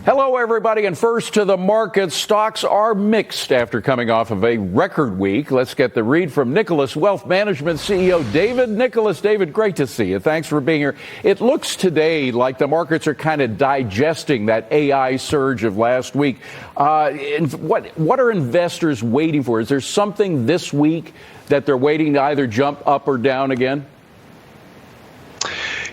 Hello, everybody, and first to the markets. Stocks are mixed after coming off of a record week. Let's get the read from Nicholas Wealth Management CEO David. Nicholas, David, great to see you. Thanks for being here. It looks today like the markets are kind of digesting that AI surge of last week. What are investors waiting for? Is there something this week that they're waiting to either jump up or down again?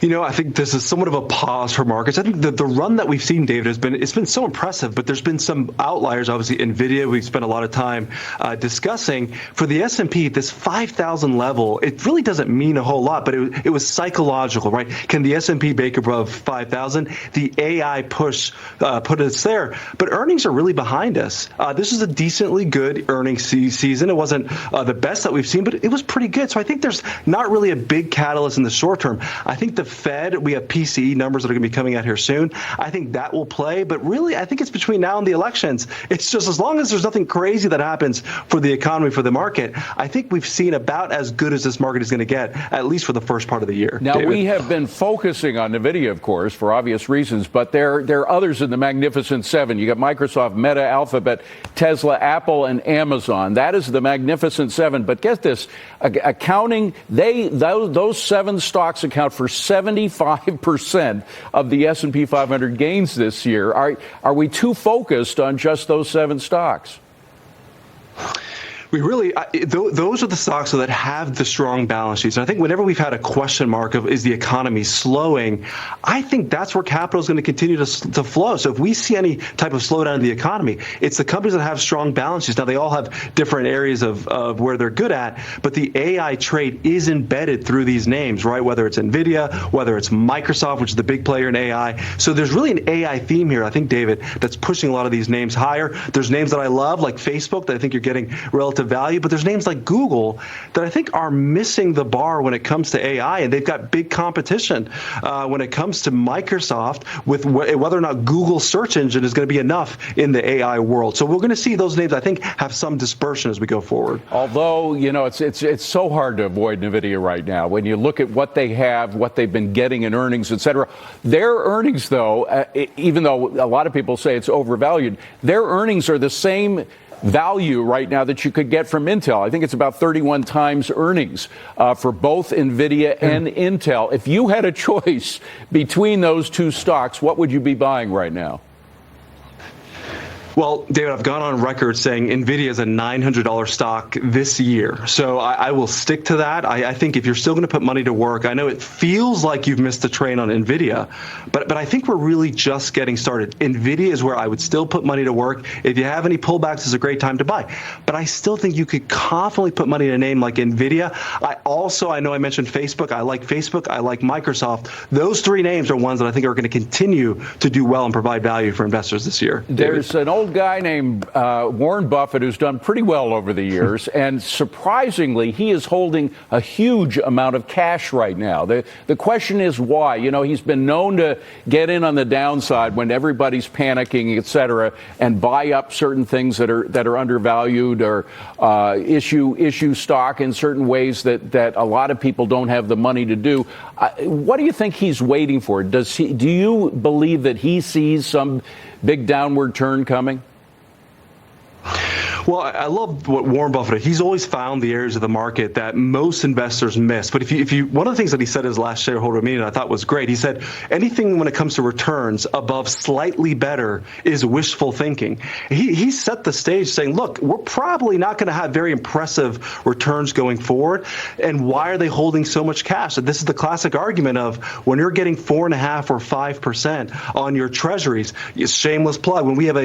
You know, I think this is somewhat of a pause for markets. I think the run that we've seen, David, it's been so impressive, but there's been some outliers. Obviously, Nvidia, we've spent a lot of time discussing. For the S&P, this 5,000 level, it really doesn't mean a whole lot, but it was psychological, right? Can the S&P break above 5,000? The AI push put us there, but earnings are really behind us. This is a decently good earnings season. It wasn't the best that we've seen, but it was pretty good. So I think there's not really a big catalyst in the short term. I think the Fed, we have PCE numbers that are going to be coming out here soon. I think that will play, but really, I think it's between now and the elections. It's just as long as there's nothing crazy that happens for the economy, for the market, I think we've seen about as good as this market is going to get, at least for the first part of the year. Now, David? We have been focusing on Nvidia, of course, for obvious reasons, but there are others in the Magnificent Seven. You got Microsoft, Meta, Alphabet, Tesla, Apple, and Amazon. That is the Magnificent Seven. But get this, accounting, those seven stocks account for 75% of the S&P 500 gains this year. Are we too focused on just those seven stocks? We really, those are the stocks that have the strong balance sheets. And I think whenever we've had a question mark of is the economy slowing, I think that's where capital is going to continue to flow. So if we see any type of slowdown in the economy, it's the companies that have strong balance sheets. Now, they all have different areas of where they're good at, but the AI trade is embedded through these names, right? Whether it's Nvidia, whether it's Microsoft, which is the big player in AI. So there's really an AI theme here, I think, David, that's pushing a lot of these names higher. There's names that I love, like Facebook, that I think you're getting relative value, but there's names like Google that I think are missing the bar when it comes to AI, and they've got big competition when it comes to Microsoft with whether or not Google search engine is going to be enough in the AI world. So we're going to see those names, I think, have some dispersion as we go forward. Although, you know, it's so hard to avoid Nvidia right now when you look at what they have, what they've been getting in earnings, et cetera. Their earnings, though, even though a lot of people say it's overvalued, their earnings are the same value right now that you could get from Intel. I think it's about 31 times earnings for both Nvidia and Intel. If you had a choice between those two stocks, what would you be buying right now? Well, David, I've gone on record saying Nvidia is a $900 stock this year. So I will stick to that. I think if you're still going to put money to work, I know it feels like you've missed the train on Nvidia, but I think we're really just getting started. Nvidia is where I would still put money to work. If you have any pullbacks, it's a great time to buy. But I still think you could confidently put money in a name like Nvidia. I know I mentioned Facebook. I like Facebook. I like Microsoft. Those three names are ones that I think are going to continue to do well and provide value for investors this year. There's an old guy named Warren Buffett who's done pretty well over the years, and surprisingly, he is holding a huge amount of cash right now. The question is why. You know, he's been known to get in on the downside when everybody's panicking, et cetera, and buy up certain things that are undervalued or issue stock in certain ways that a lot of people don't have the money to do. What do you think he's waiting for? Do you believe that he sees some big downward turn coming? Well, I love what Warren Buffett, he's always found the areas of the market that most investors miss. But if you one of the things that he said in his last shareholder meeting I thought was great, he said anything when it comes to returns above slightly better is wishful thinking. He set the stage saying, look, we're probably not going to have very impressive returns going forward. And why are they holding so much cash? And this is the classic argument of when you're getting 4.5% or 5% on your treasuries, shameless plug, when we have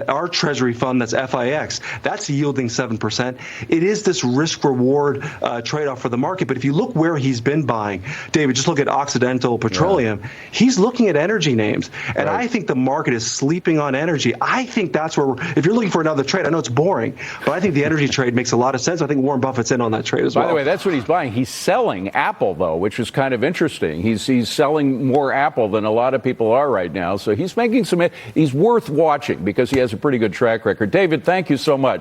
our treasury fund that's FIX, that's yielding 7%. It is this risk-reward trade-off for the market. But if you look where he's been buying, David, just look at Occidental Petroleum. Yeah. He's looking at energy names. And right. I think the market is sleeping on energy. I think that's where, if you're looking for another trade, I know it's boring, but I think the energy trade makes a lot of sense. I think Warren Buffett's in on that trade as well. By the way, that's what he's buying. He's selling Apple, though, which is kind of interesting. He's selling more Apple than a lot of people are right now. So he's making he's worth watching because he has a pretty good track record. David, thank you so much.